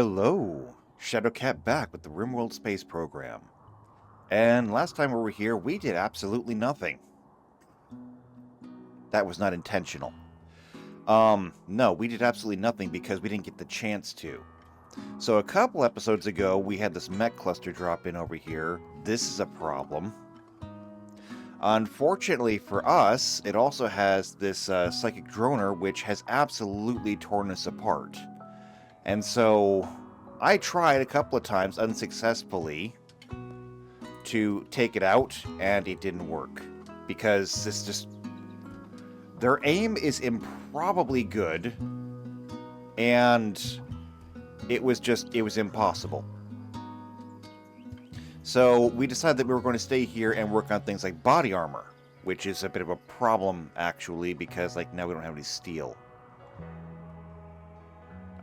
Hello, Shadowcat back with the RimWorld Space Program. And last time we were here, we did absolutely nothing. That was not intentional. No, we did absolutely nothing because we didn't get the chance to. So a couple episodes ago, we had this mech cluster drop in over here. This is a problem. Unfortunately for us, it also has this psychic droner, which has absolutely torn us apart. And so I tried a couple of times unsuccessfully to take it out, and it didn't work. Because it's just... their aim is improbably good, and it was impossible. So we decided that we were going to stay here and work on things like body armor, which is a bit of a problem, actually, because now we don't have any steel.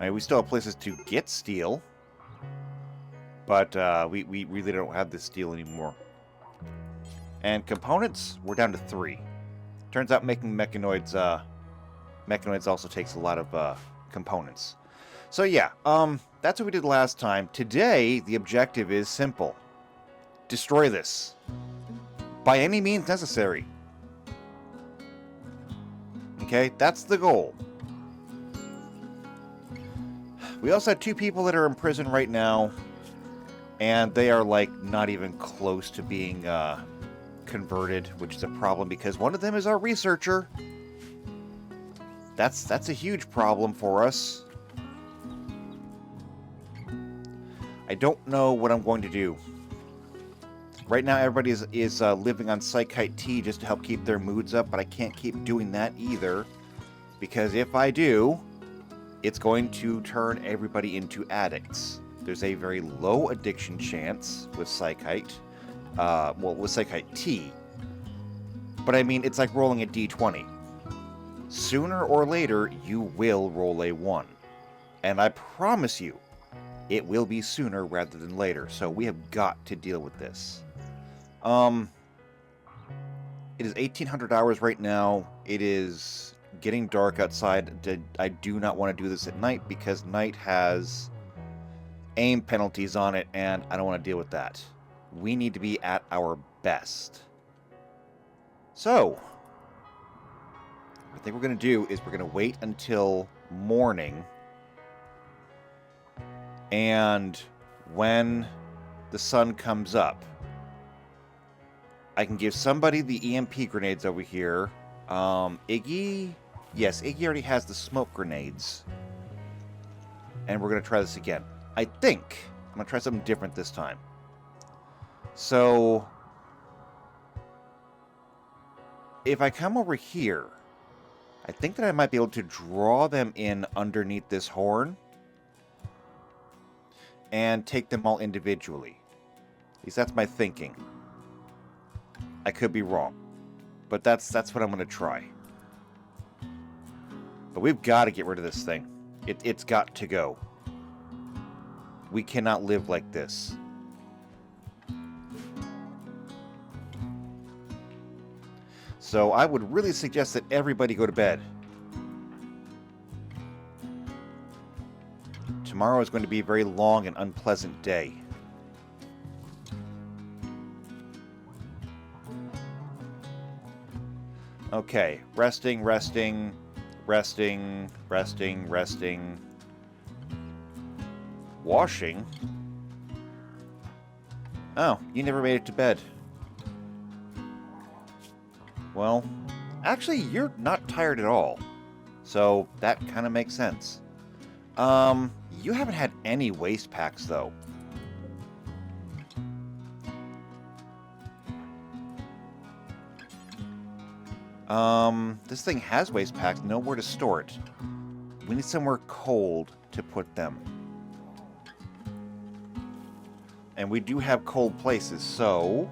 I mean, we still have places to get steel, but we really don't have this steel anymore. And components, we're down to 3. Turns out making mechanoids also takes a lot of components. So yeah, that's what we did last time. Today, the objective is simple. Destroy this. By any means necessary. Okay, that's the goal. We also have 2 people that are in prison right now, and they are, not even close to being converted, which is a problem because one of them is our researcher. That's a huge problem for us. I don't know what I'm going to do. Right now, everybody is living on Psychite tea just to help keep their moods up, but I can't keep doing that either, because if I do, it's going to turn everybody into addicts. There's a very low addiction chance with Psychite. With Psychite tea. But I mean, it's like rolling a d20. Sooner or later, you will roll a 1. And I promise you, it will be sooner rather than later. So we have got to deal with this. It is 1800 hours right now. It is getting dark outside. I do not want to do this at night because night has aim penalties on it, and I don't want to deal with that. We need to be at our best. So, what I think we're going to do is we're going to wait until morning, and when the sun comes up, I can give somebody the EMP grenades over here. Iggy? Yes, Iggy already has the smoke grenades. And we're going to try this again. I think I'm going to try something different this time. So, if I come over here, I think that I might be able to draw them in underneath this horn and take them all individually. At least that's my thinking. I could be wrong, but that's what I'm going to try. But we've got to get rid of this thing. It's got to go. We cannot live like this. So I would really suggest that everybody go to bed. Tomorrow is going to be a very long and unpleasant day. Okay, resting. Washing? Oh, you never made it to bed. Well, actually, you're not tired at all. So, that kind of makes sense. You haven't had any waste packs, though. This thing has waste packs, nowhere to store it. We need somewhere cold to put them. And we do have cold places, so...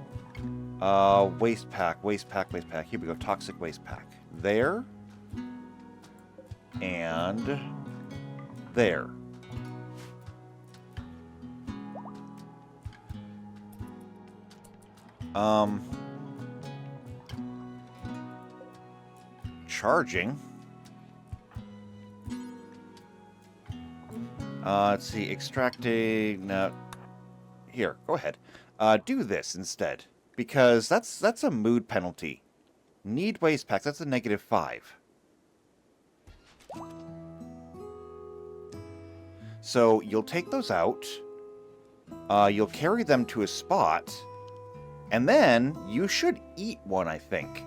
waste pack. Here we go, toxic waste pack. There. And... there. Charging. Let's see, extracting... here, go ahead. Do this instead. Because that's a mood penalty. Need waste packs, that's a -5. So, you'll take those out. You'll carry them to a spot. And then, you should eat one, I think.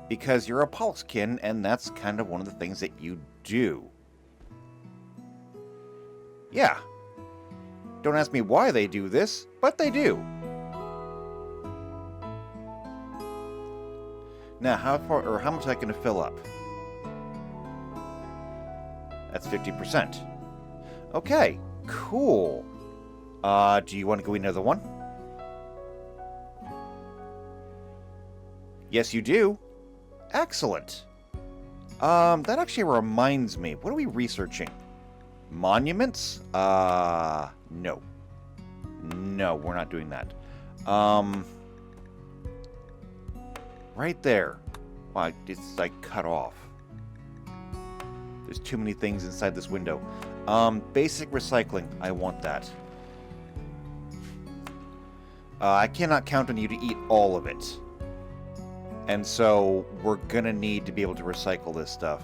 Because you're a Polskin, and that's kind of one of the things that you do. Yeah. Don't ask me why they do this, but they do. Now, how much I can fill up? That's 50%. Okay, cool. Do you want to go eat another one? Yes, you do. Excellent. That actually reminds me. What are we researching? Monuments? No. No, we're not doing that. Right there. Wow, it's like cut off. There's too many things inside this window. Basic recycling. I want that. I cannot count on you to eat all of it. And so, we're gonna need to be able to recycle this stuff.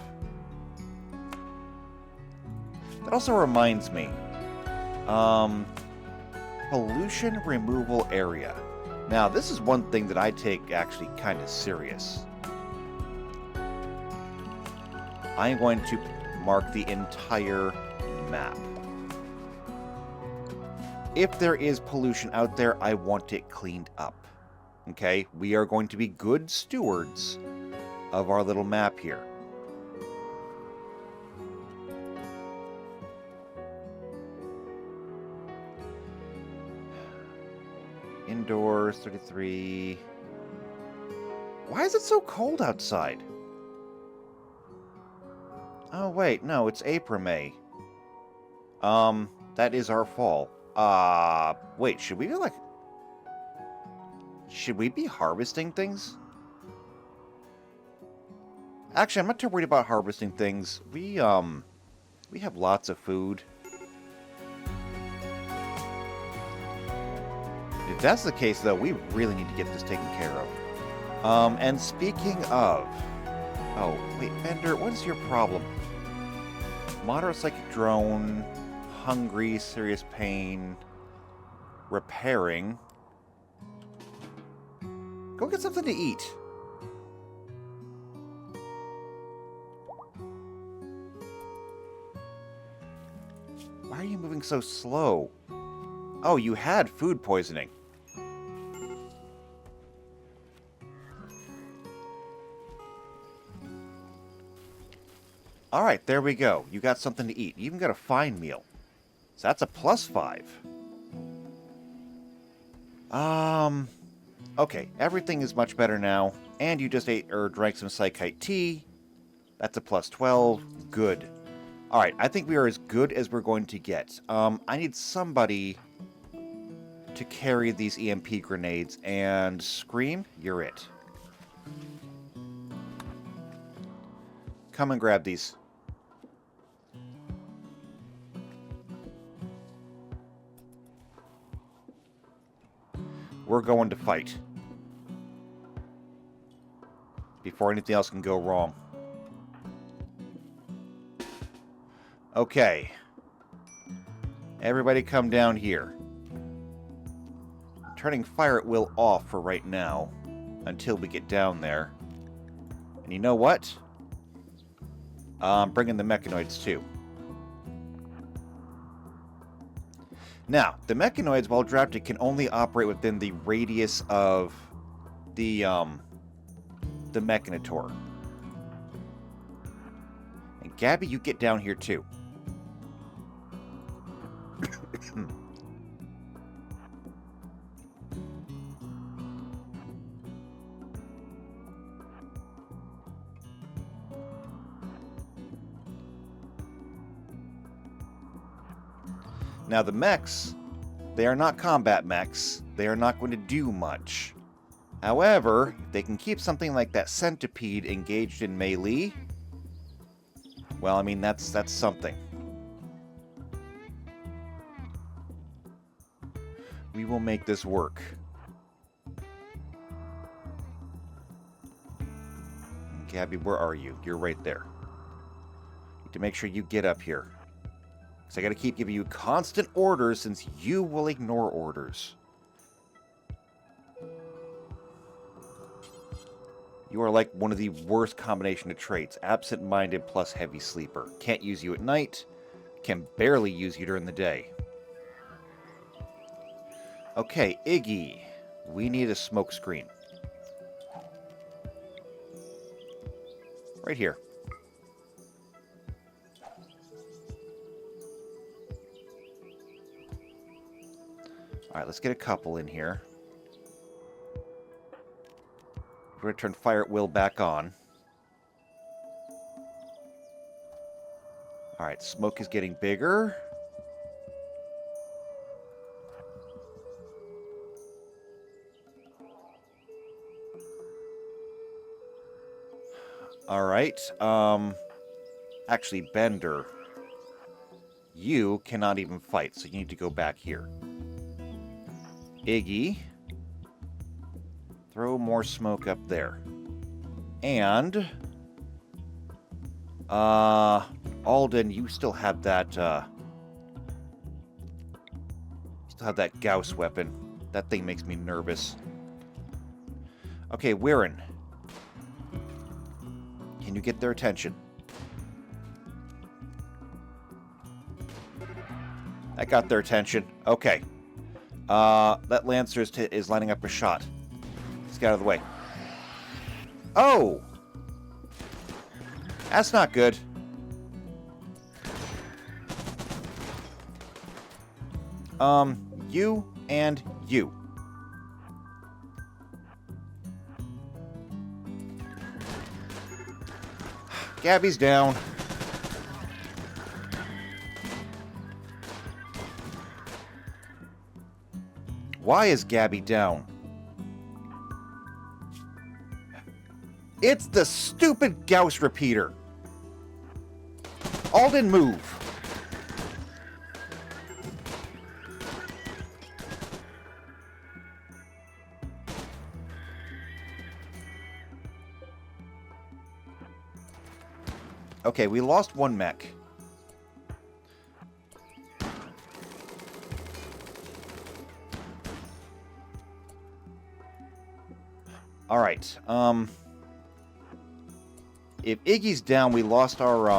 That also reminds me. Pollution removal area. Now, this is one thing that I take actually kind of serious. I'm going to mark the entire map. If there is pollution out there, I want it cleaned up. Okay? We are going to be good stewards of our little map here. Indoors, 33. Why is it so cold outside? Oh, wait, no, it's April-May. That is our fall. Wait, should we be harvesting things? Actually, I'm not too worried about harvesting things. We have lots of food. If that's the case, though, we really need to get this taken care of. And speaking of... Oh, wait, Bender, what is your problem? Moderate psychic drone, hungry, serious pain, repairing. Go get something to eat. Why are you moving so slow? Oh, you had food poisoning. Alright, there we go. You got something to eat. You even got a fine meal. So that's a +5. Okay, everything is much better now. And you just ate or drank some Psychite tea. That's a +12. Good. Alright, I think we are as good as we're going to get. I need somebody to carry these EMP grenades, and Scream, you're it. Come and grab these. We're going to fight. Before anything else can go wrong. Okay. Everybody come down here. Turning fire at will off for right now. Until we get down there. And you know what? I'm bringing the mechanoids too. Now, the mechanoids, while drafted, can only operate within the radius of the Mechanator. And Gabby, you get down here too. Now the mechs, they are not combat mechs. They are not going to do much. However, if they can keep something like that centipede engaged in melee, well, I mean, that's something. We will make this work. Gabby, where are you? You're right there. Need to make sure you get up here. Because I got to keep giving you constant orders since you will ignore orders. You are like one of the worst combination of traits. Absent-minded plus heavy sleeper. Can't use you at night. Can barely use you during the day. Okay, Iggy. We need a smoke screen. Right here. Alright, let's get a couple in here. We're going to turn fire at will back on. Alright, smoke is getting bigger. Alright, actually, Bender, you cannot even fight, so you need to go back here. Iggy, throw more smoke up there. And, Alden, you still have that, Gauss weapon. That thing makes me nervous. Okay, Wirren. Can you get their attention? That got their attention. Okay. That Lancer is lining up a shot. Let's get out of the way. Oh! That's not good. You and you. Gabby's down. Why is Gabby down? It's the stupid Gauss repeater. Alden, move. Okay, we lost one mech. Alright, if Iggy's down, we lost our,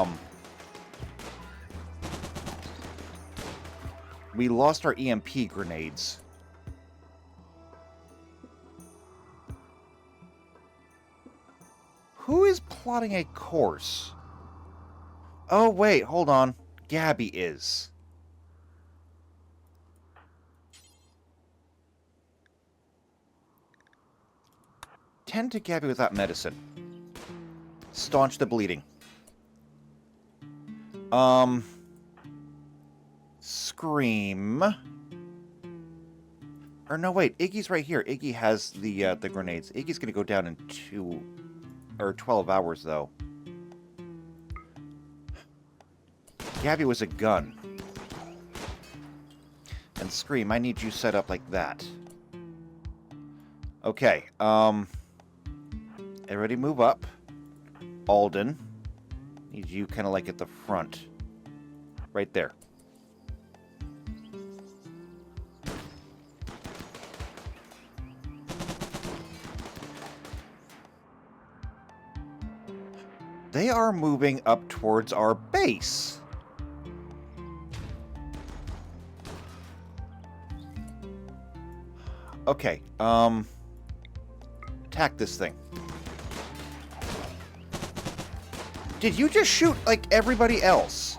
EMP grenades. Who is plotting a course? Oh, wait, hold on. Gabby is. Tend to Gabby without medicine. Staunch the bleeding. Scream. Or no, wait, Iggy's right here. Iggy has the grenades. Iggy's gonna go down in 12 hours, though. Gabby was a gun. And Scream, I need you set up like that. Okay, everybody move up. Alden. Need you kind of like at the front. Right there. They are moving up towards our base. Okay, attack this thing. Did you just shoot like everybody else?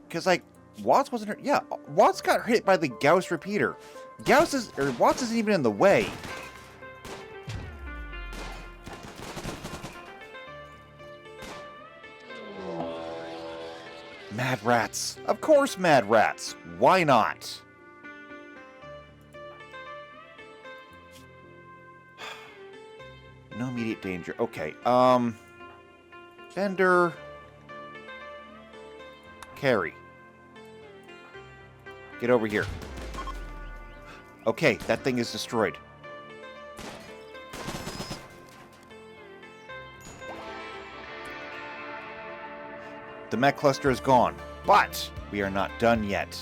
Because, like, Watts wasn't hurt. Yeah, Watts got hit by the Gauss repeater. Watts isn't even in the way. Mad Rats. Of course, Mad Rats. Why not? No immediate danger. Okay, Bender. Carry. Get over here. Okay, that thing is destroyed. The mech cluster is gone, but we are not done yet.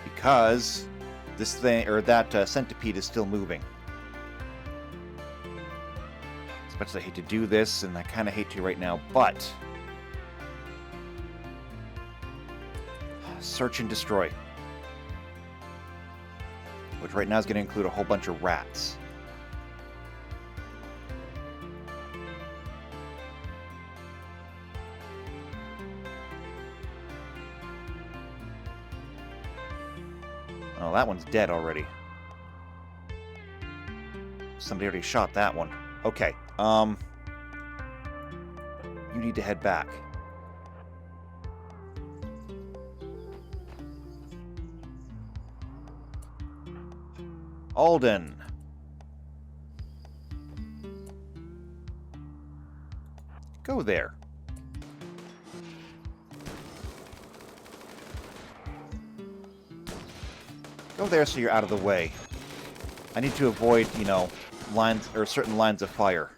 Because this thing, or that centipede is still moving. As much as I hate to do this, and I kind of hate to right now, but... Search and destroy. Which right now is going to include a whole bunch of rats. Oh, that one's dead already. Somebody already shot that one. Okay, you need to head back. Alden. Go there. Go there so you're out of the way. I need to avoid, you know, lines or certain lines of fire.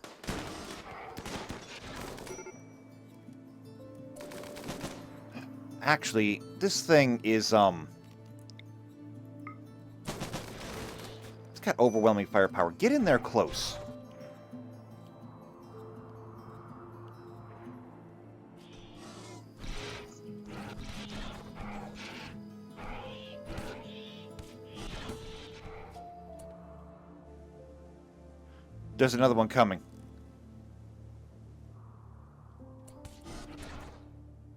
Actually, this thing is, it's got overwhelming firepower. Get in there close. There's another one coming.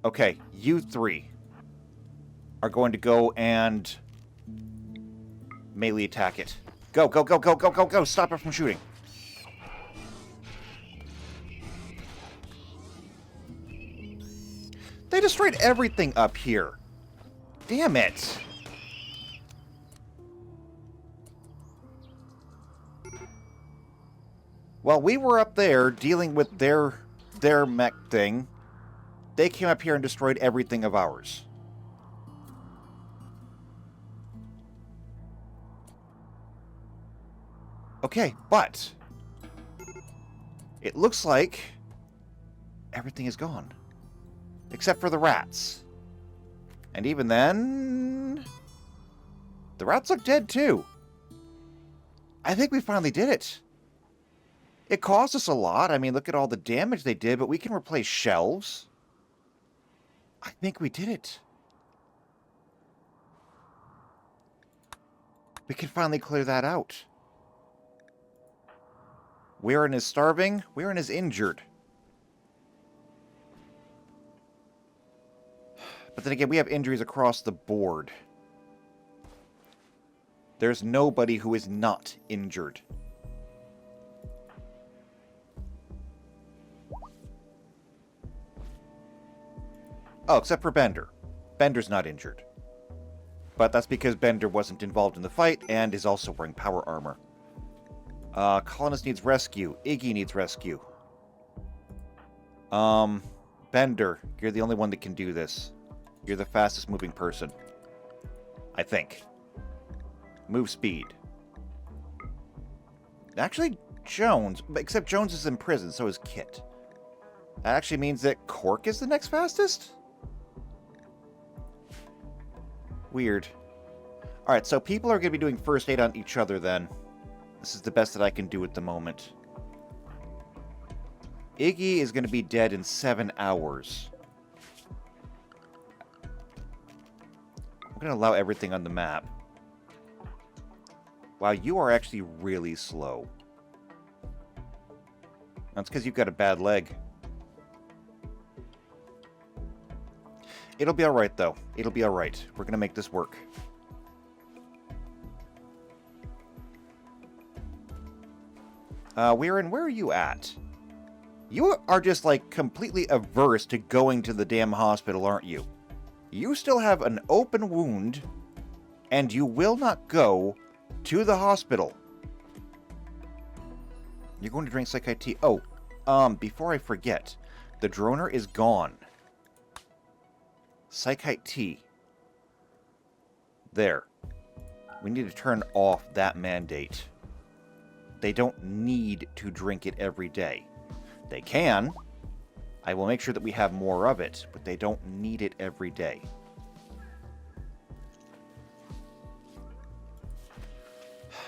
Okay, you three are going to go and melee attack it. Go, go, go, go, go, go, go! Stop it from shooting. They destroyed everything up here. Damn it. While we were up there dealing with their mech thing, they came up here and destroyed everything of ours. Okay, but it looks like everything is gone. Except for the rats. And even then, the rats look dead too. I think we finally did it. It cost us a lot. I mean, look at all the damage they did, but we can replace shelves. I think we did it. We can finally clear that out. Weirin is starving. Weirin is injured. But then again, we have injuries across the board. There's nobody who is not injured. Oh, except for Bender. Bender's not injured. But that's because Bender wasn't involved in the fight and is also wearing power armor. Colonist needs rescue. Iggy needs rescue. Bender, you're the only one that can do this. You're the fastest moving person. I think. Move speed. Actually, Jones, except Jones is in prison, so is Kit. That actually means that Cork is the next fastest? Weird. Alright, so people are going to be doing first aid on each other then. This is the best that I can do at the moment. Iggy is going to be dead in 7 hours. I'm going to allow everything on the map. Wow, you are actually really slow. That's because you've got a bad leg. It'll be alright, though. It'll be alright. We're going to make this work. Weirin, where are you at? You are just, like, completely averse to going to the damn hospital, aren't you? You still have an open wound, and you will not go to the hospital. You're going to drink Psychite tea. Oh, before I forget, The droner is gone. Psychite T. There. We need to turn off that mandate. They don't need to drink it every day. They can. I will make sure that we have more of it, but they don't need it every day.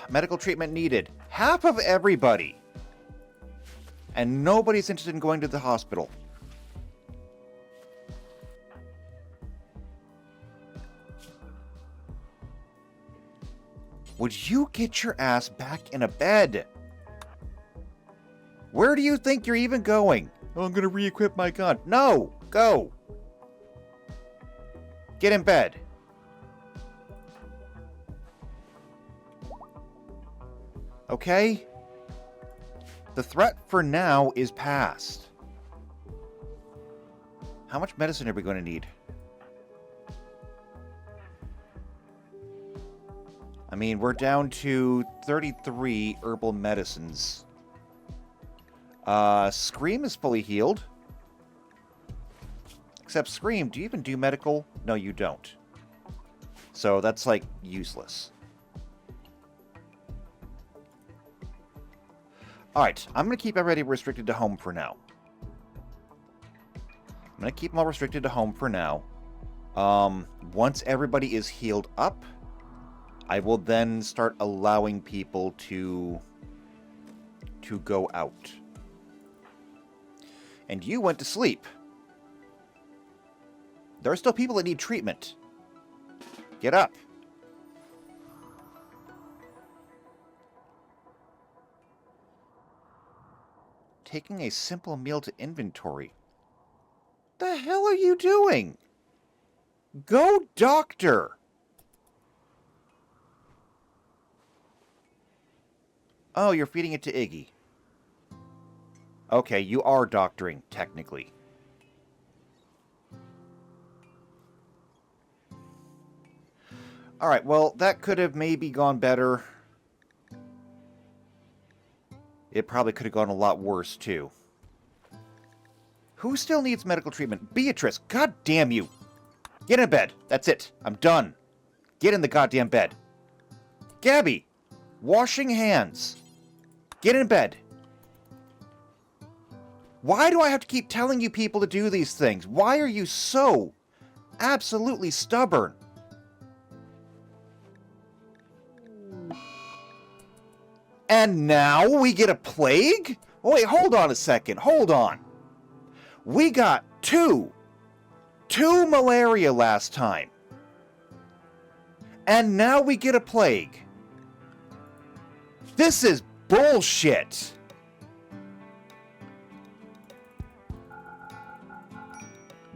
Medical treatment needed. Half of everybody. And nobody's interested in going to the hospital. Would you get your ass back in a bed? Where do you think you're even going? Oh, I'm going to re-equip my gun. No! Go! Get in bed. Okay? The threat for now is past. How much medicine are we going to need? I mean, we're down to 33 herbal medicines. Scream is fully healed. Except Scream, do you even do medical? No, you don't. So that's, like, useless. Alright, I'm going to keep everybody restricted to home for now. I'm going to keep them all restricted to home for now. Once everybody is healed up, I will then start allowing people to go out. And you went to sleep. There are still people that need treatment. Get up. Taking a simple meal to inventory. The hell are you doing? Go doctor. Oh, you're feeding it to Iggy. Okay, you are doctoring, technically. Alright, well, that could have maybe gone better. It probably could have gone a lot worse, too. Who still needs medical treatment? Beatrice, god damn you! Get in bed. That's it. I'm done. Get in the goddamn bed. Gabby, washing hands. Get in bed. Why do I have to keep telling you people to do these things? Why are you so absolutely stubborn? And now we get a plague? Oh, wait, hold on a second. Hold on. We got two malaria last time. And now we get a plague. This is bullshit.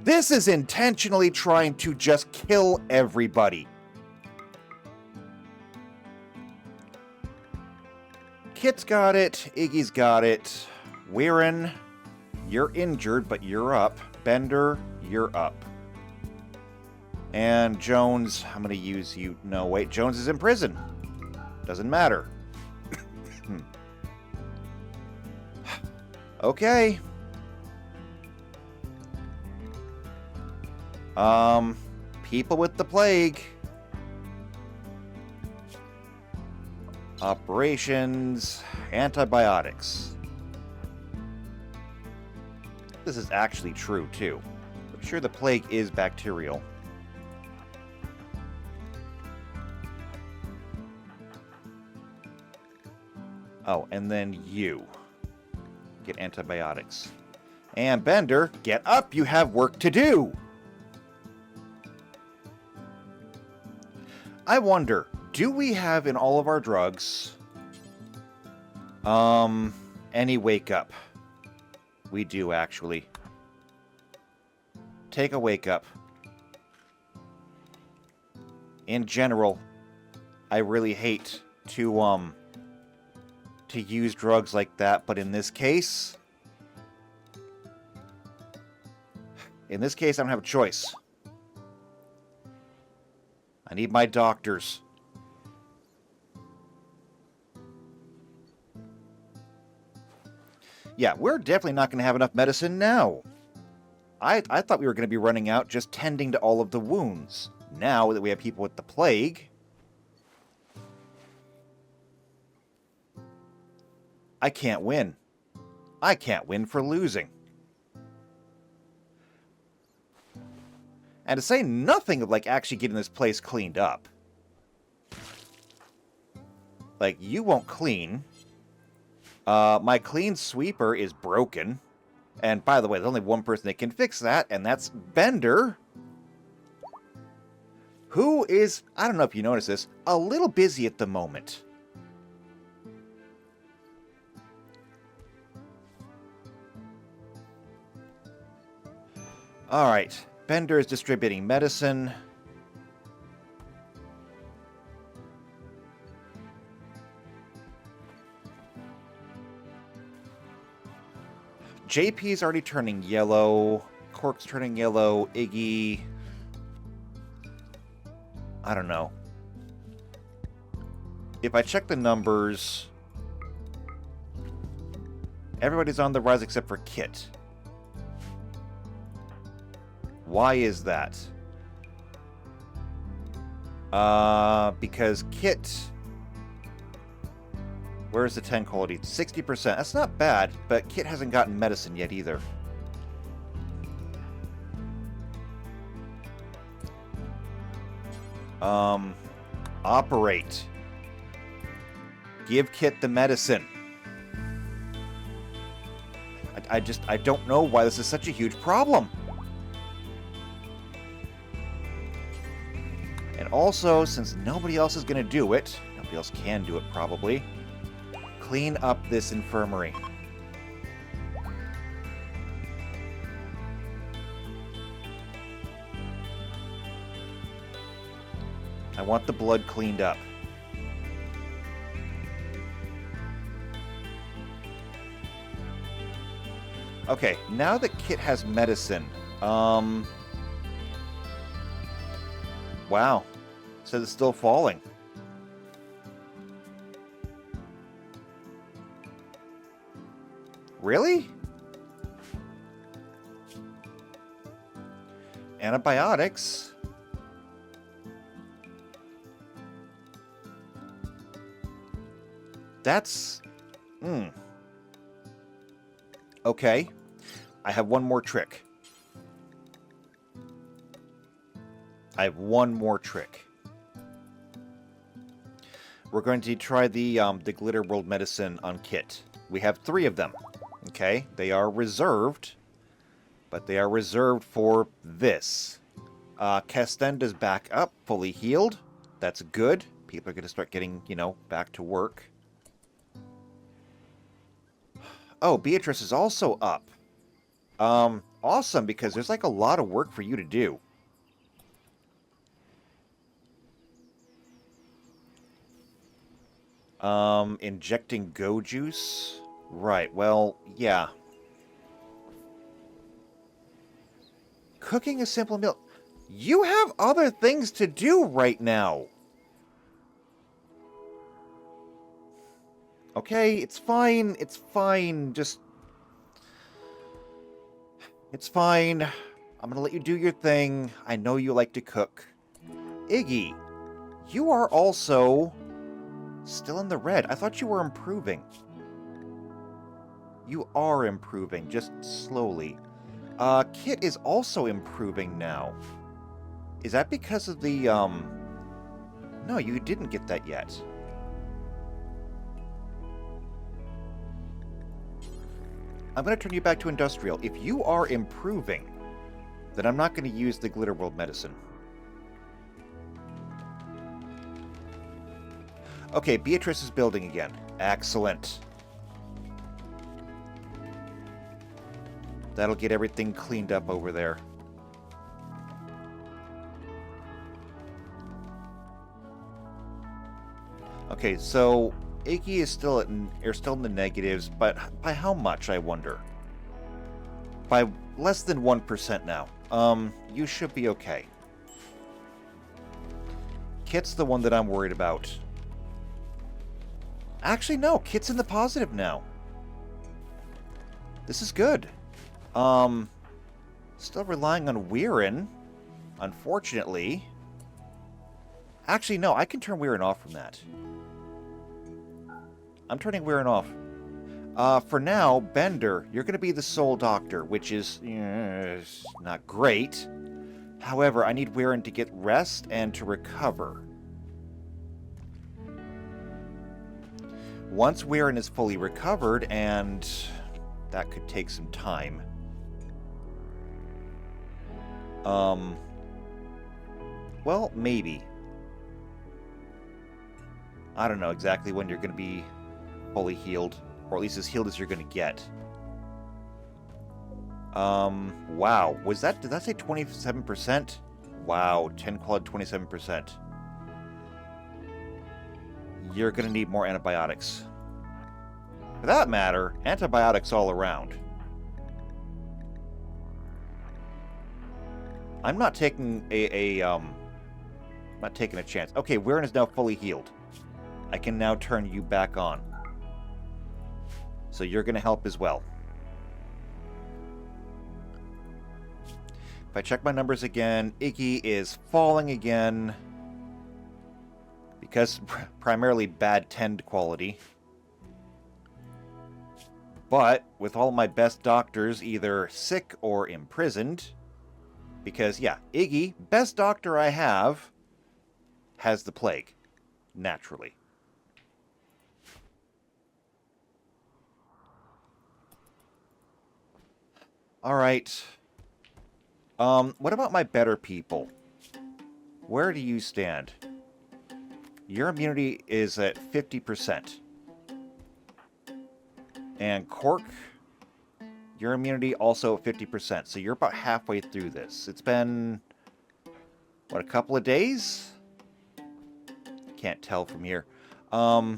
This is intentionally trying to just kill everybody. Kit's got it. Iggy's got it. Weirin, you're injured, but you're up. Bender, you're up. And Jones, I'm going to use you. No, wait. Jones is in prison. Doesn't matter. Okay. People with the plague. Operations. Antibiotics. This is actually true, too. I'm sure the plague is bacterial. Oh, and then you. Get antibiotics. And Bender, get up! You have work to do! I wonder, do we have in all of our drugs, any wake up? We do, actually. Take a wake up. In general, I really hate to use drugs like that, but in this case, I don't have a choice. I need my doctors. Yeah, we're definitely not going to have enough medicine now. I thought we were going to be running out just tending to all of the wounds. Now that we have people with the plague, I can't win. I can't win for losing. And to say nothing of, like, actually getting this place cleaned up. Like, you won't clean. My clean sweeper is broken. And by the way, there's only one person that can fix that, and that's Bender. Who is, I don't know if you notice this, a little busy at the moment. Alright, Bender is distributing medicine. JP's already turning yellow. Cork's turning yellow. Iggy... I don't know. If I check the numbers... everybody's on the rise except for Kit. Why is that? Because Kit... where's the 10 quality? 60%. That's not bad, but Kit hasn't gotten medicine yet either. Operate. Give Kit the medicine. I don't know why this is such a huge problem. And also, since nobody else is going to do it, nobody else can do it probably, clean up this infirmary. I want the blood cleaned up. Okay, now that Kit has medicine, wow. So it's still falling. Really? Antibiotics? That's... Okay. I have one more trick. I have one more trick. We're going to try the Glitter World Medicine on Kit. We have 3 of them. Okay? They are reserved. But they are reserved for this. Castenda's back up, fully healed. That's good. People are going to start getting, you know, back to work. Oh, Beatrice is also up. Awesome, because there's like a lot of work for you to do. Injecting Go Juice? Right, well, yeah. Cooking a simple meal. You have other things to do right now. Okay, it's fine. It's fine. Just... it's fine. I'm gonna let you do your thing. I know you like to cook. Iggy, you are also still in the red. I thought you were improving. You are improving, just slowly. Kit is also improving now. Is that because of the, No, you didn't get that yet. I'm going to turn you back to industrial. If you are improving, then I'm not going to use the Glitter World Medicine. Okay, Beatrice is building again. Excellent. That'll get everything cleaned up over there. Okay, so Iggy is still in the negatives, but by how much, I wonder? By less than 1% now. You should be okay. Kit's the one that I'm worried about. Actually, no, Kit's in the positive now. This is good. Still relying on Weirin, unfortunately. Actually, no, I can turn Weirin off from that. I'm turning Weirin off. For now, Bender, you're going to be the sole doctor, which is not great. However, I need Weirin to get rest and to recover. Once Weirin is fully recovered, and that could take some time. Well, maybe. I don't know exactly when you're going to be fully healed, or at least as healed as you're going to get. Wow. Did that say 27%? Wow, 10 quad, 27%. You're going to need more antibiotics. For that matter, antibiotics all around. I'm not taking not taking a chance. Okay, Weirin is now fully healed. I can now turn you back on. So you're going to help as well. If I check my numbers again, Iggy is falling again. Because primarily bad tend quality. But with all my best doctors either sick or imprisoned, because yeah, Iggy, best doctor I have, has the plague, naturally. Alright. What about my better people? Where do you stand? Your immunity is at 50%. And Cork, your immunity also at 50%. So you're about halfway through this. It's been, what, a couple of days? Can't tell from here. A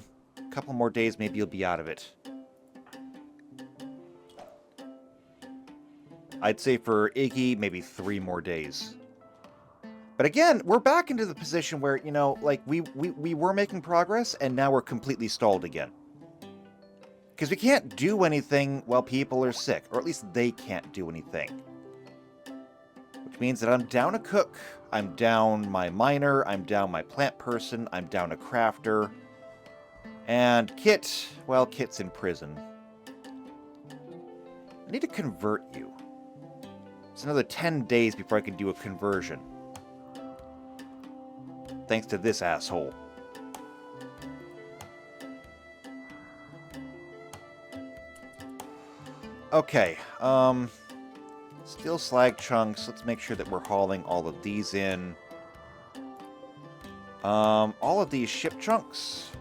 couple more days, maybe you'll be out of it. I'd say for Iggy, maybe 3 more days. But again, we're back into the position where, you know, like, we were making progress, and now we're completely stalled again. Because we can't do anything while people are sick, or at least they can't do anything. Which means that I'm down a cook, I'm down my miner, I'm down my plant person, I'm down a crafter. And Kit, well, Kit's in prison. I need to convert you. It's another 10 days before I can do a conversion. Thanks to this asshole. Okay, steel slag chunks. Let's make sure that we're hauling all of these in. All of these ship chunks.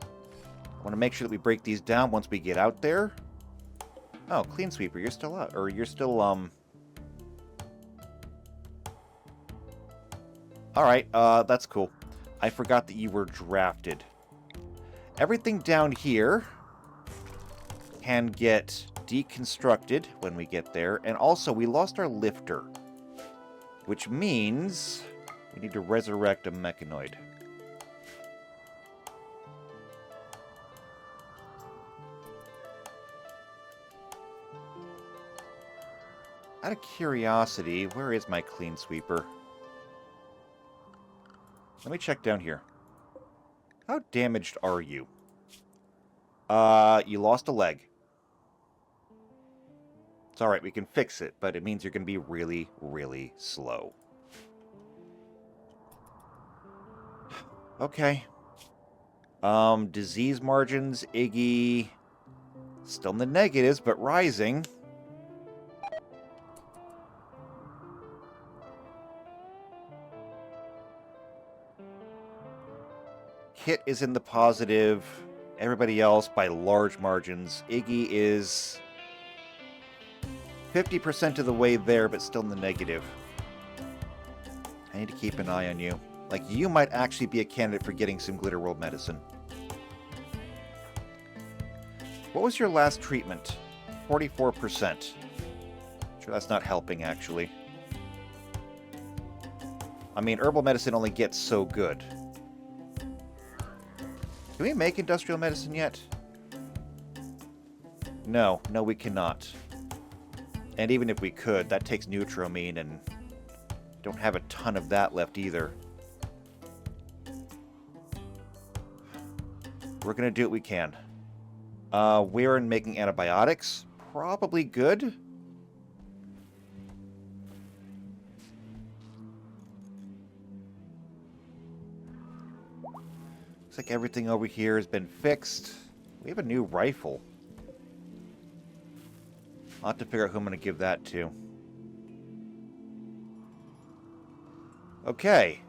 I want to make sure that we break these down once we get out there. Oh, Clean Sweeper, you're still out, or you're still, Alright, that's cool. I forgot that you were drafted. Everything down here can get deconstructed when we get there, and also we lost our lifter, which means we need to resurrect a mechanoid. Out of curiosity, where is my Clean Sweeper? Let me check down here. How damaged are you? You lost a leg. It's alright, we can fix it, but it means you're going to be really, really slow. Okay. Disease margins, Iggy, still in the negatives, but rising. Kit is in the positive. Everybody else by large margins. Iggy is 50% of the way there, but still in the negative. I need to keep an eye on you. Like, you might actually be a candidate for getting some Glitter World medicine. What was your last treatment? 44%. Sure, that's not helping, actually. I mean, herbal medicine only gets so good. Can we make industrial medicine yet? No, we cannot. And even if we could, that takes Neutramine, and don't have a ton of that left either. We're going to do what we can. We're in making antibiotics. Probably good. Looks like everything over here has been fixed. We have a new rifle. I'll have to figure out who I'm going to give that to. Okay.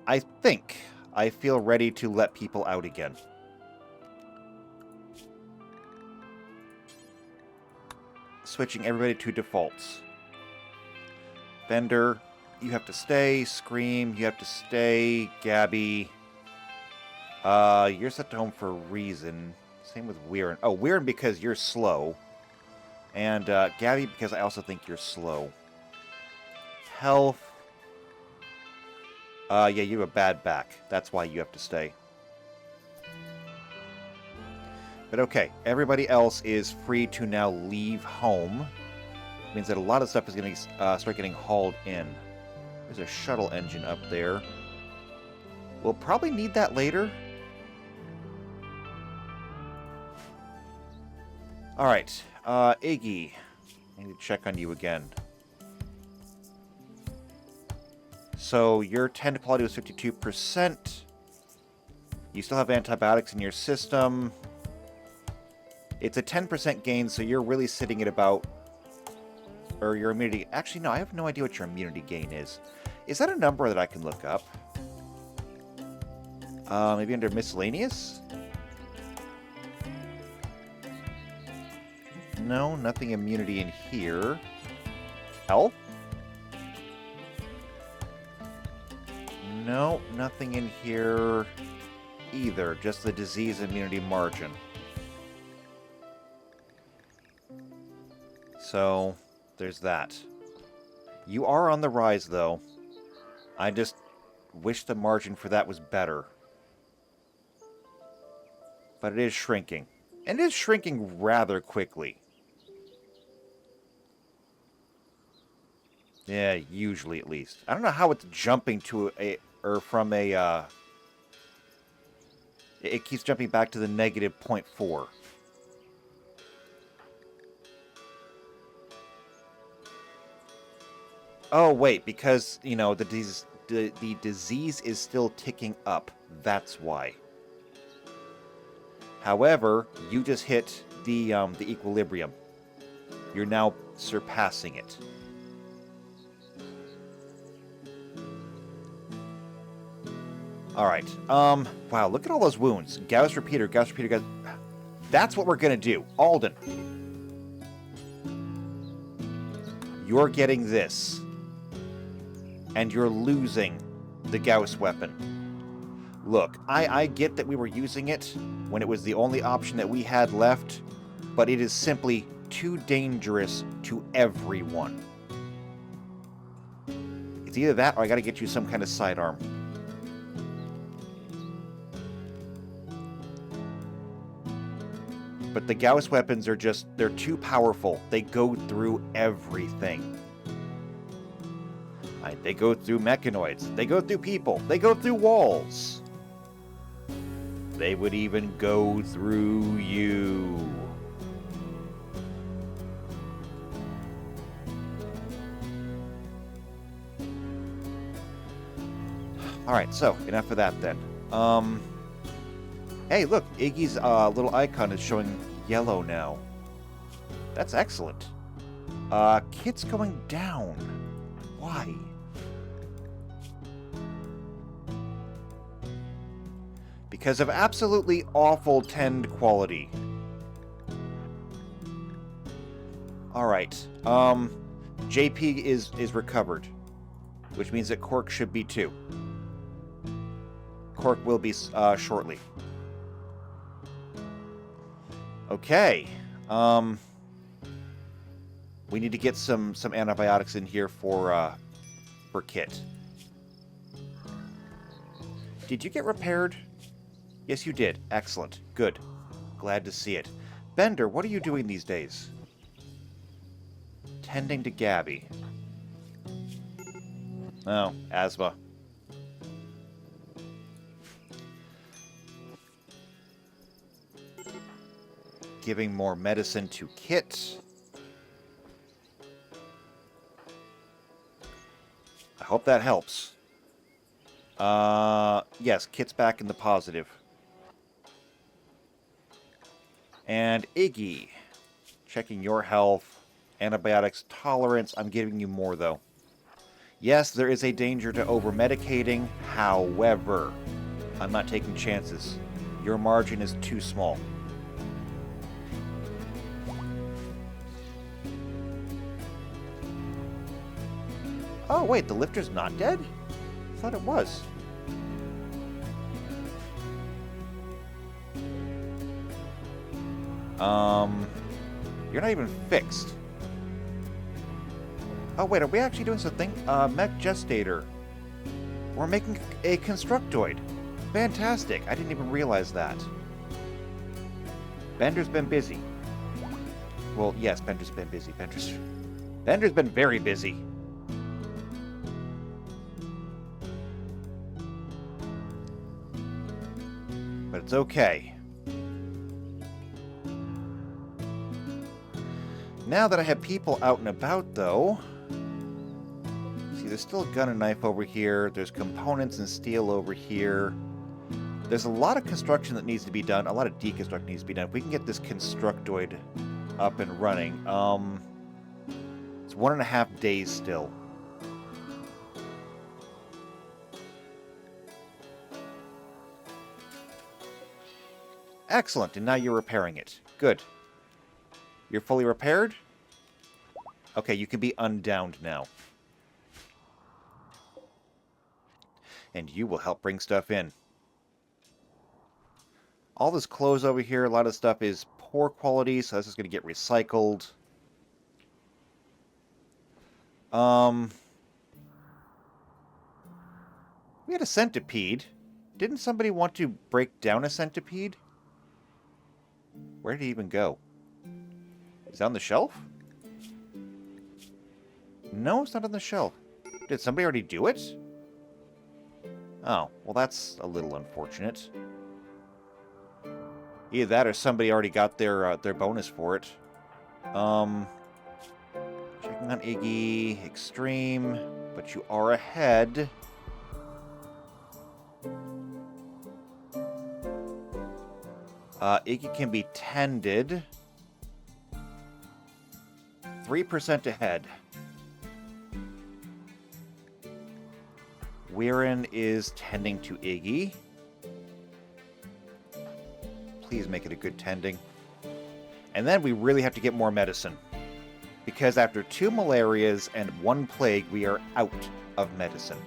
I think I feel ready to let people out again. Switching everybody to defaults. Bender, you have to stay. Scream, you have to stay. Gabby, you're set to home for a reason. Same with Weirin. Oh, Weirin because you're slow. And Gabby because I also think you're slow. Health. Yeah, you have a bad back. That's why you have to stay. But okay, everybody else is free to now leave home. It means that a lot of stuff is going to start getting hauled in. There's a shuttle engine up there. We'll probably need that later. Alright, Iggy. I need to check on you again. So your tend quality was 52%. You still have antibiotics in your system. It's a 10% gain, so you're really sitting at about... Or your immunity... Actually, no, I have no idea what your immunity gain is. Is that a number that I can look up? Maybe under miscellaneous? No, nothing immunity in here. Health? No, nothing in here either. Just the disease immunity margin. So, there's that. You are on the rise, though. I just wish the margin for that was better. But it is shrinking. And it is shrinking rather quickly. Yeah, usually at least. I don't know how it's jumping to a... Or from a... It keeps jumping back to the negative 0.4. Oh, wait, because, you know, the disease is still ticking up. That's why. However, you just hit the equilibrium. You're now surpassing it. Alright, wow, look at all those wounds. Gauss repeater, Gauss repeater, Gauss... That's what we're gonna do. Alden. You're getting this. And you're losing the Gauss weapon. Look, I get that we were using it when it was the only option that we had left, but it is simply too dangerous to everyone. It's either that or I gotta get you some kind of sidearm. But the Gauss weapons are just, they're too powerful. They go through everything. Right, they go through mechanoids. They go through people. They go through walls. They would even go through you. Alright, so, enough of that then. Hey, look, Iggy's little icon is showing yellow now. That's excellent. Kit's going down. Why? Because of absolutely awful tend quality. Alright, JP is recovered. Which means that Cork should be too. Cork will be shortly. Okay. We need to get some antibiotics in here for Kit. Did you get repaired? Yes, you did. Excellent. Good. Glad to see it. Bender, what are you doing these days? Tending to Gabby. Oh, asthma. Giving more medicine to Kit. I hope that helps. Yes, Kit's back in the positive. And Iggy. Checking your health. Antibiotics tolerance. I'm giving you more, though. Yes, there is a danger to over-medicating. However, I'm not taking chances. Your margin is too small. Oh, wait, the lifter's not dead? I thought it was. You're not even fixed. Oh, wait, are we actually doing something? Mech Gestator. We're making a Constructoid. Fantastic. I didn't even realize that. Bender's been busy. Well, yes, Bender's been busy. Bender's been very busy. But it's okay. Now that I have people out and about, though... See, there's still a gun and knife over here. There's components and steel over here. There's a lot of construction that needs to be done. A lot of deconstruction needs to be done. If we can get this Constructoid up and running. It's 1.5 days still. Excellent, and now you're repairing it. Good. You're fully repaired? Okay, you can be undowned now. And you will help bring stuff in. All this clothes over here, a lot of stuff is poor quality, so this is going to get recycled. We had a centipede. Didn't somebody want to break down a centipede? Where did he even go? Is it on the shelf? No, it's not on the shelf. Did somebody already do it? Oh, well that's a little unfortunate. Either that or somebody already got their bonus for it. Checking on Iggy. Extreme. But you are ahead. Iggy can be tended. 3% ahead. Weirin is tending to Iggy. Please make it a good tending. And then we really have to get more medicine. Because after 2 malarias and 1 plague, we are out of medicine.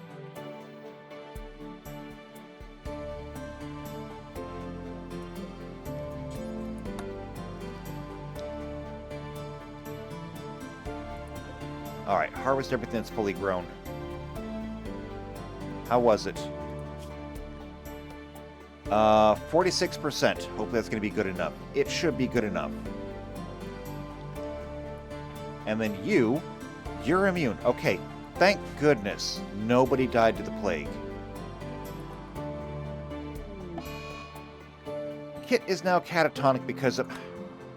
Alright, harvest everything that's fully grown. How was it? 46%. Hopefully that's going to be good enough. It should be good enough. And then you're immune. Okay, thank goodness nobody died to the plague. Kit is now catatonic because of...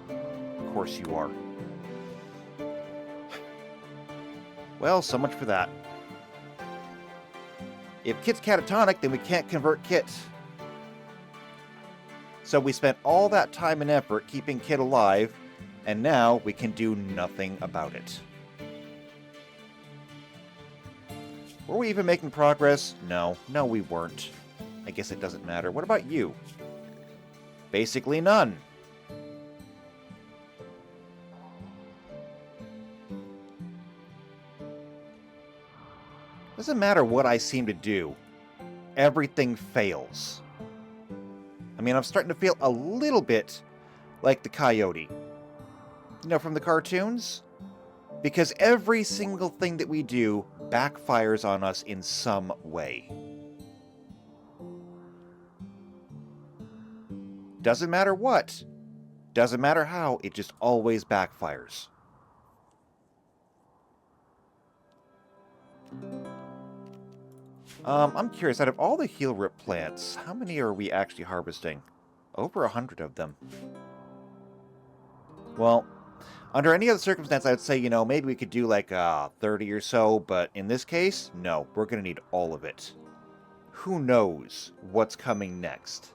Of course you are. Well, so much for that. If Kit's catatonic, then we can't convert Kit. So we spent all that time and effort keeping Kit alive, and now we can do nothing about it. Were we even making progress? No, we weren't. I guess it doesn't matter. What about you? Basically none. Doesn't matter what I seem to do. Everything fails. I mean, I'm starting to feel a little bit like the coyote. You know, from the cartoons? Because every single thing that we do backfires on us in some way. Doesn't matter what. Doesn't matter how. It just always backfires. I'm curious, out of all the heel rip plants, how many are we actually harvesting? Over 100 of them. Well, under any other circumstance, I would say, maybe we could do like 30 or so, but in this case, no, we're going to need all of it. Who knows what's coming next?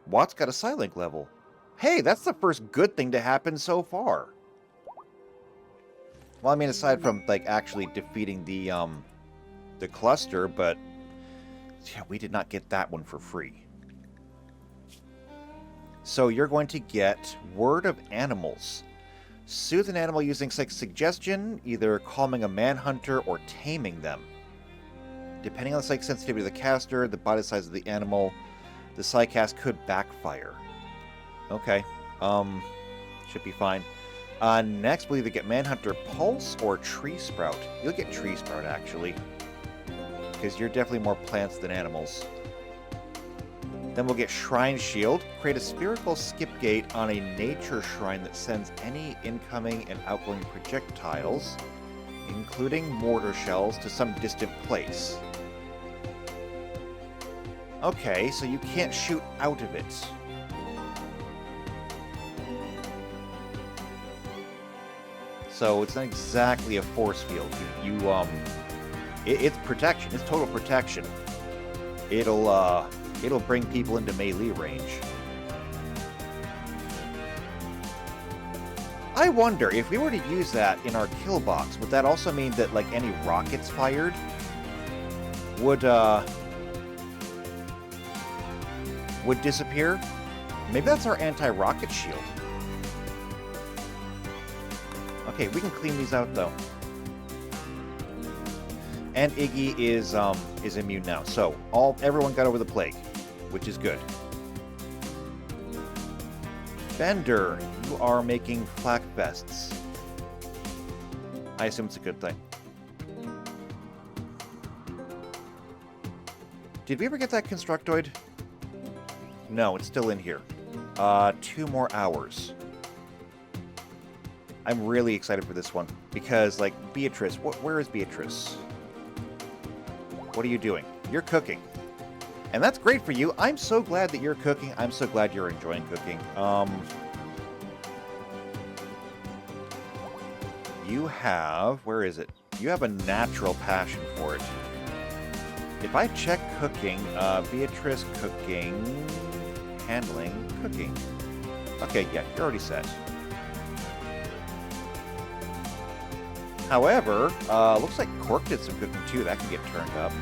Watt's got a Psylink level. Hey, that's the first good thing to happen so far. Well, I mean, aside from, like, actually defeating the cluster, but yeah, we did not get that one for free. So you're going to get Word of Animals. Soothe an animal using suggestion, either calming a manhunter or taming them. Depending on the psychic sensitivity of the caster, the body size of the animal, the psycast could backfire. Okay. Should be fine. Next, we'll either get Manhunter Pulse or Tree Sprout. You'll get Tree Sprout, actually. Because you're definitely more plants than animals. Then we'll get Shrine Shield. Create a spherical skip gate on a nature shrine that sends any incoming and outgoing projectiles, including mortar shells, to some distant place. Okay, so you can't shoot out of it. So it's not exactly a force field. It's protection. It's total protection. It'll bring people into melee range. I wonder if we were to use that in our kill box, would that also mean that like any rockets fired would disappear? Maybe that's our anti-rocket shield. Okay, we can clean these out though. And Iggy is immune now. So everyone got over the plague, which is good. Bender, you are making flak vests. I assume it's a good thing. Did we ever get that Constructoid? No, it's still in here. 2 more hours. I'm really excited for this one because, like, Beatrice. Where is Beatrice? What are you doing? You're cooking. And that's great for you. I'm so glad that you're cooking. I'm so glad you're enjoying cooking. You have... Where is it? You have a natural passion for it. If I check cooking, Beatrice cooking, handling, cooking. Okay, yeah, you're already set. However, looks like Cork did some cooking too. That can get turned up.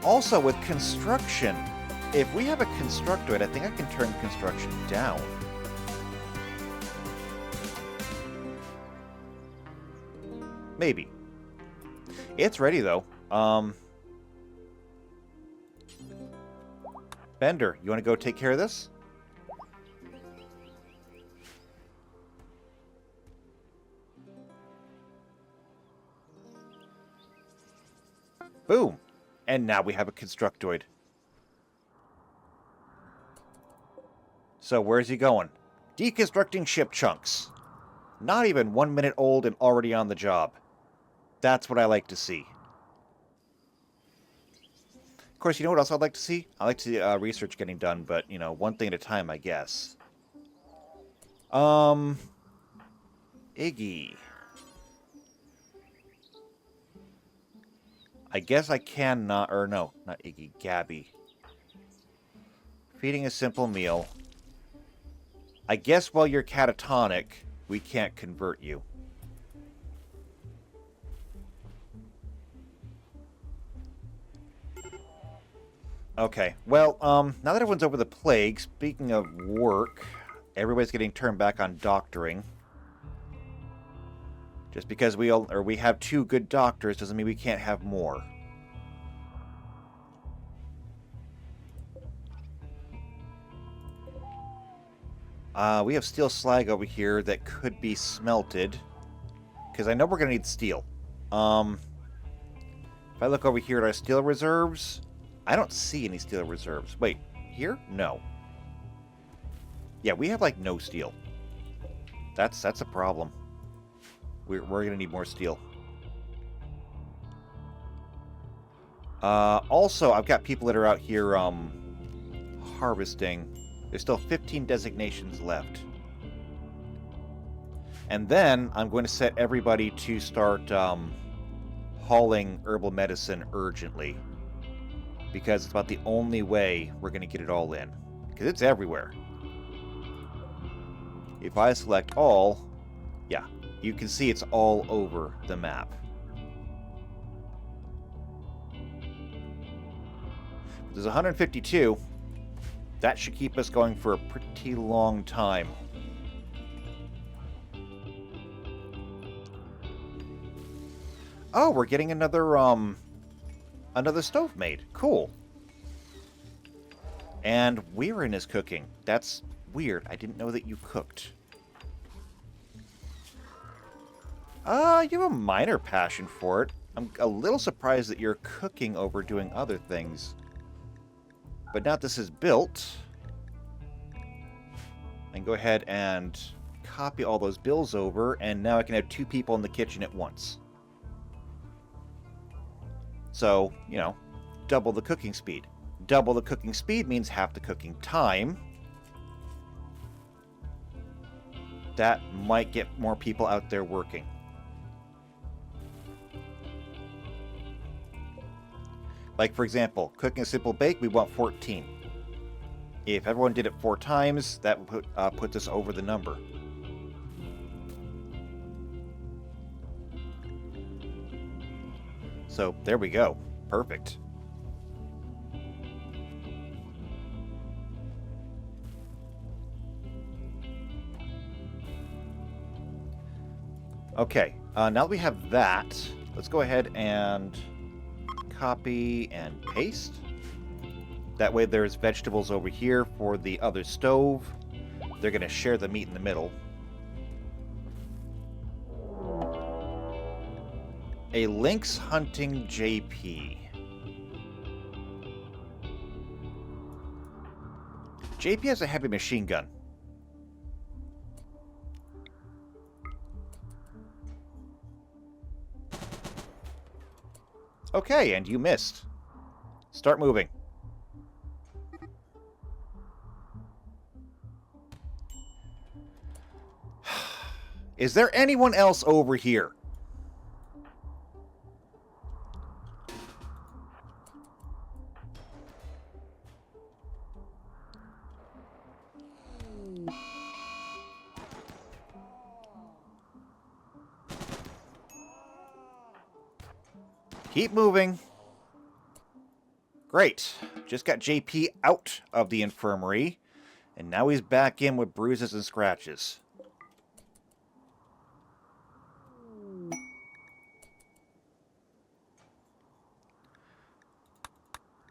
Also, with construction, if we have a Constructoid, I think I can turn construction down. Maybe. It's ready, though. Bender, you want to go take care of this? Boom. And now we have a Constructoid. So where's he going? Deconstructing ship chunks. Not even 1 minute old and already on the job. That's what I like to see. Of course, you know what else I'd like to see? I like to see research getting done, but, one thing at a time, I guess. Iggy. I guess I can not, or no, not Iggy, Gabby. Feeding a simple meal. I guess while you're catatonic, we can't convert you. Okay, well, now that everyone's over the plague, speaking of work, everybody's getting turned back on doctoring. Just because we have 2 good doctors doesn't mean we can't have more. We have steel slag over here that could be smelted. Because I know we're going to need steel. If I look over here at our steel reserves, I don't see any steel reserves. Wait, here? No. Yeah, we have, like, no steel. That's a problem. We're going to need more steel. Also, I've got people that are out here harvesting. There's still 15 designations left. And then I'm going to set everybody to start hauling herbal medicine urgently. Because it's about the only way we're going to get it all in. Because it's everywhere. If I select all, yeah, you can see it's all over the map. There's 152. That should keep us going for a pretty long time. Oh, we're getting another stove made. Cool. And Weirin is cooking. That's weird. I didn't know that you cooked. You have a minor passion for it. I'm a little surprised that you're cooking over doing other things. But now this is built, I can go ahead and copy all those bills over, and now I can have 2 people in the kitchen at once. So, you know, double the cooking speed. Double the cooking speed means half the cooking time. That might get more people out there working. Like, for example, cooking a simple bake, we want 14. If everyone did it 4 times, that would put us over the number. So, there we go. Perfect. Okay, now that we have that, let's go ahead and copy and paste. That way there's vegetables over here for the other stove. They're going to share the meat in the middle. A lynx hunting JP. JP has a heavy machine gun. Okay, and you missed. Start moving. Is there anyone else over here? Keep moving. Great. Just got JP out of the infirmary, and now he's back in with bruises and scratches.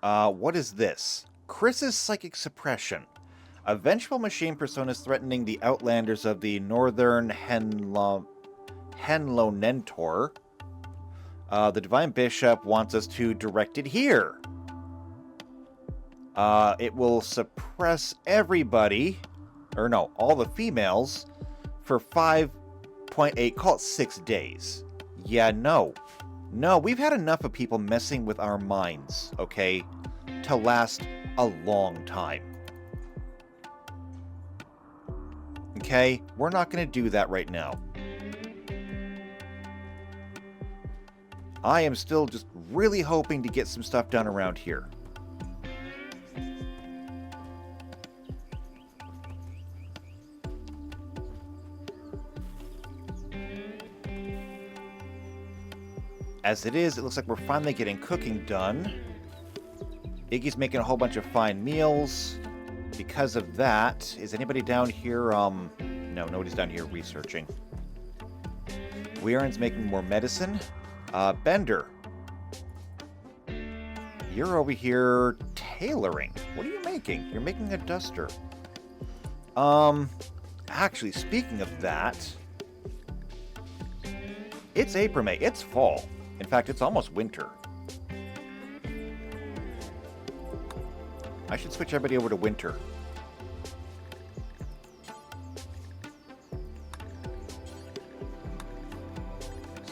What is this? Chris's psychic suppression. A vengeful machine persona is threatening the outlanders of the northern Henlonentor. The Divine Bishop wants us to direct it here. It will suppress everybody, or no, all the females, for 5.8, call it 6 days. Yeah, no. No, we've had enough of people messing with our minds, okay, to last a long time. Okay, we're not going to do that right now. I am still just really hoping to get some stuff done around here. As it is, it looks like we're finally getting cooking done. Iggy's making a whole bunch of fine meals. Because of that, is anybody down here, no, nobody's down here researching. Weirin's making more medicine. Bender. You're over here tailoring. What are you making? You're making a duster. Actually, speaking of that, it's April, May. It's fall. In fact, it's almost winter. I should switch everybody over to winter.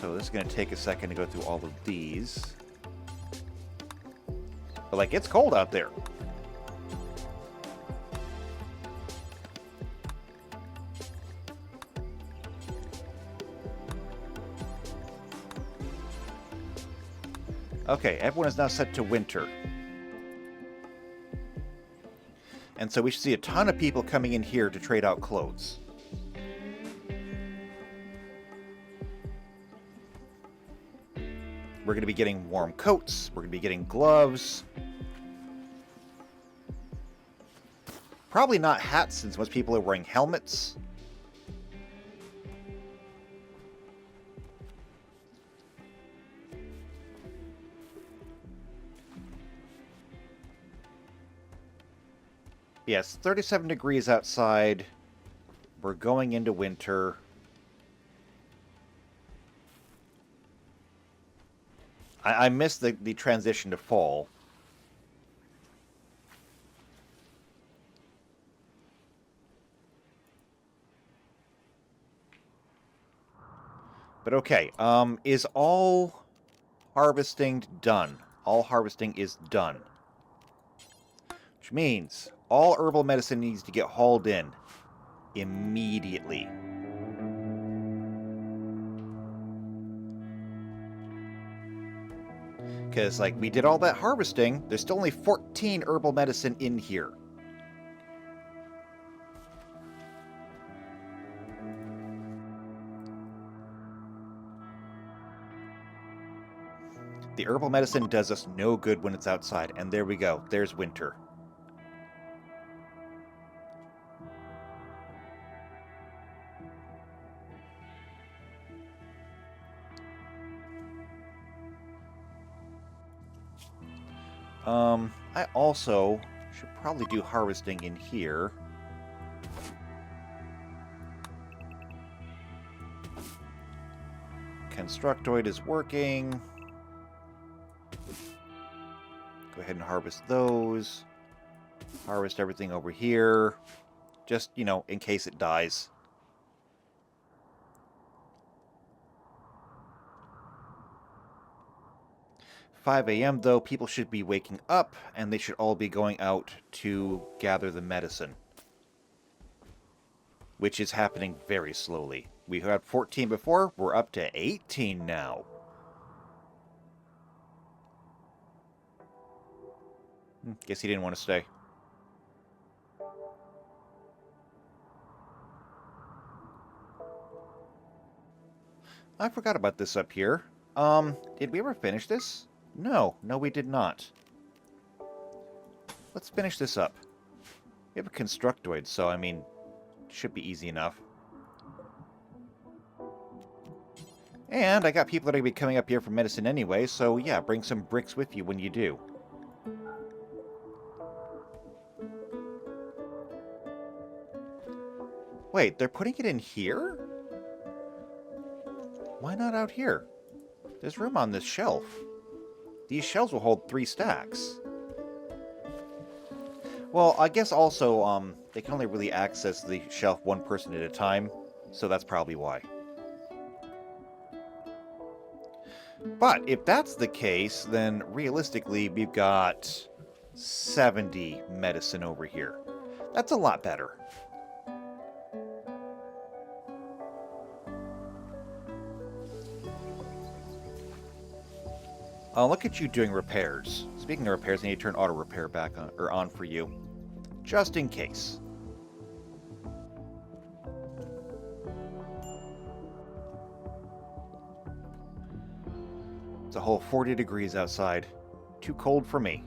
So this is going to take a second to go through all of these. But, like, it's cold out there. Okay, everyone is now set to winter. And so we should see a ton of people coming in here to trade out clothes. We're going to be getting warm coats. We're going to be getting gloves. Probably not hats, since most people are wearing helmets. Yes, 37 degrees outside. We're going into winter. I missed the transition to fall. But okay, is all harvesting done? All harvesting is done. Which means all herbal medicine needs to get hauled in immediately. Because, like, we did all that harvesting, there's still only 14 herbal medicine in here. The herbal medicine does us no good when it's outside, and there we go. There's winter. I also should probably do harvesting in here. Constructoid is working. Go ahead and harvest those. Harvest everything over here. Just, you know, in case it dies. $5 a.m. though, people should be waking up, and they should all be going out to gather the medicine. Which is happening very slowly. We had 14 before, we're up to 18 now. Guess he didn't want to stay. I forgot about this up here. Did we ever finish this? No, we did not. Let's finish this up. We have a constructoid, so, I mean, should be easy enough. And I got people that are going to be coming up here for medicine anyway, so yeah, bring some bricks with you when you do. Wait, they're putting it in here? Why not out here? There's room on this shelf. These shelves will hold 3 stacks. Well, I guess also, they can only really access the shelf one person at a time, so that's probably why. But if that's the case, then realistically, we've got 70 medicine over here. That's a lot better. Look at you doing repairs. Speaking of repairs, I need to turn auto repair back on for you, just in case. It's a whole 40 degrees outside. Too cold for me.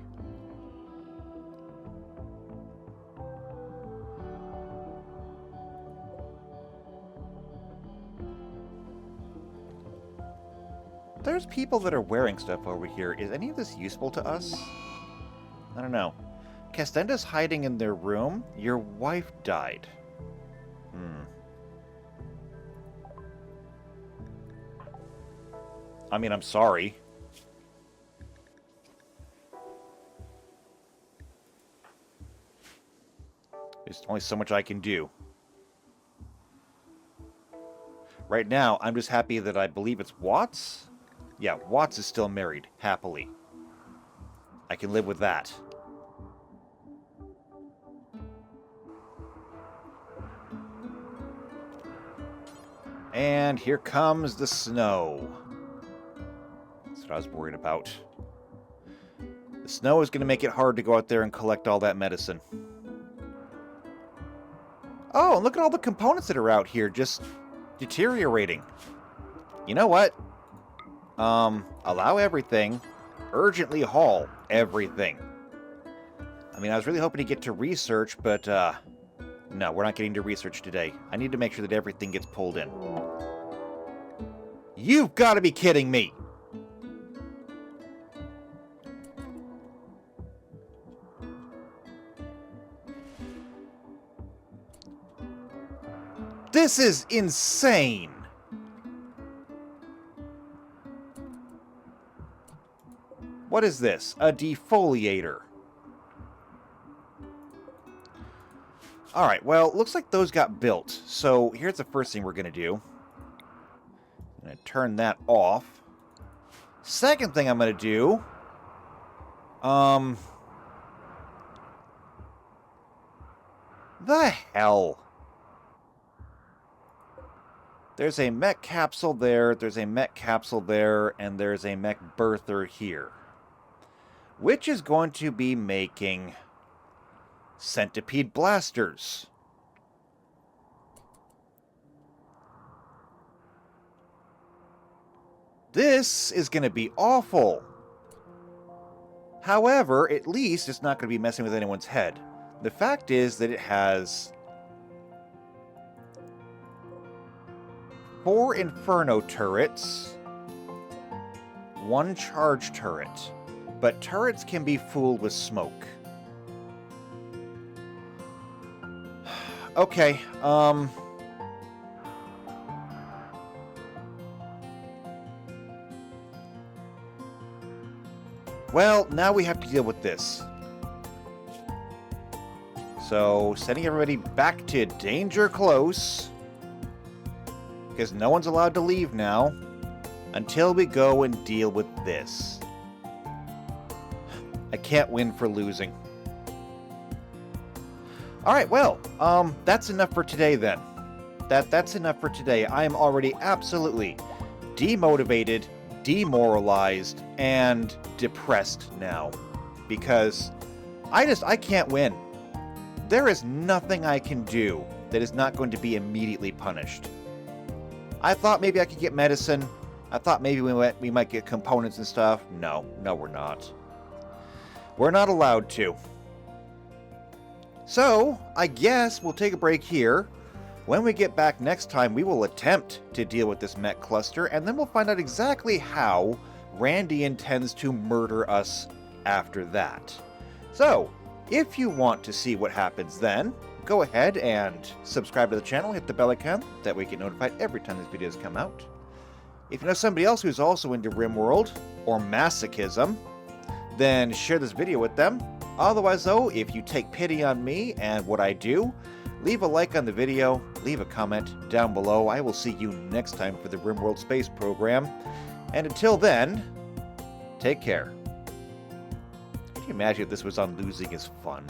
There's people that are wearing stuff over here. Is any of this useful to us? I don't know. Castenda's hiding in their room. Your wife died. I mean, I'm sorry. There's only so much I can do. Right now, I'm just happy that I believe it's Watts. Yeah, Watts is still married, happily. I can live with that. And here comes the snow. That's what I was worried about. The snow is going to make it hard to go out there and collect all that medicine. Oh, and look at all the components that are out here just deteriorating. You know what? Allow everything. Urgently haul everything. I mean, I was really hoping to get to research, but, no, we're not getting to research today. I need to make sure that everything gets pulled in. You've got to be kidding me! This is insane! What is this? A defoliator. Alright, well, looks like those got built. So, here's the first thing we're going to do. I'm going to turn that off. Second thing I'm going to do... The hell? There's a mech capsule there, there's a mech capsule there, and there's a mech birther here. Which is going to be making centipede blasters. This is going to be awful. However, at least it's not going to be messing with anyone's head. The fact is that it has 4 Inferno turrets, 1 charge turret. But turrets can be fooled with smoke. Okay, well, now we have to deal with this. So, sending everybody back to Danger Close. Because no one's allowed to leave now. Until we go and deal with this. I can't win for losing. Alright, well, that's enough for today then. That's enough for today. I am already absolutely demotivated, demoralized, and depressed now. Because I can't win. There is nothing I can do that is not going to be immediately punished. I thought maybe I could get medicine. I thought maybe we might get components and stuff. No, we're not. We're not allowed to. So, I guess we'll take a break here. When we get back next time, we will attempt to deal with this mech cluster, and then we'll find out exactly how Randy intends to murder us after that. So, if you want to see what happens then, go ahead and subscribe to the channel, hit the bell icon, that way you get notified every time these videos come out. If you know somebody else who's also into RimWorld, or masochism, then share this video with them. Otherwise though, if you take pity on me and what I do, leave a like on the video, leave a comment down below. I will see you next time for the RimWorld Space Program. And until then, take care. Can you imagine if this was on Losing is Fun?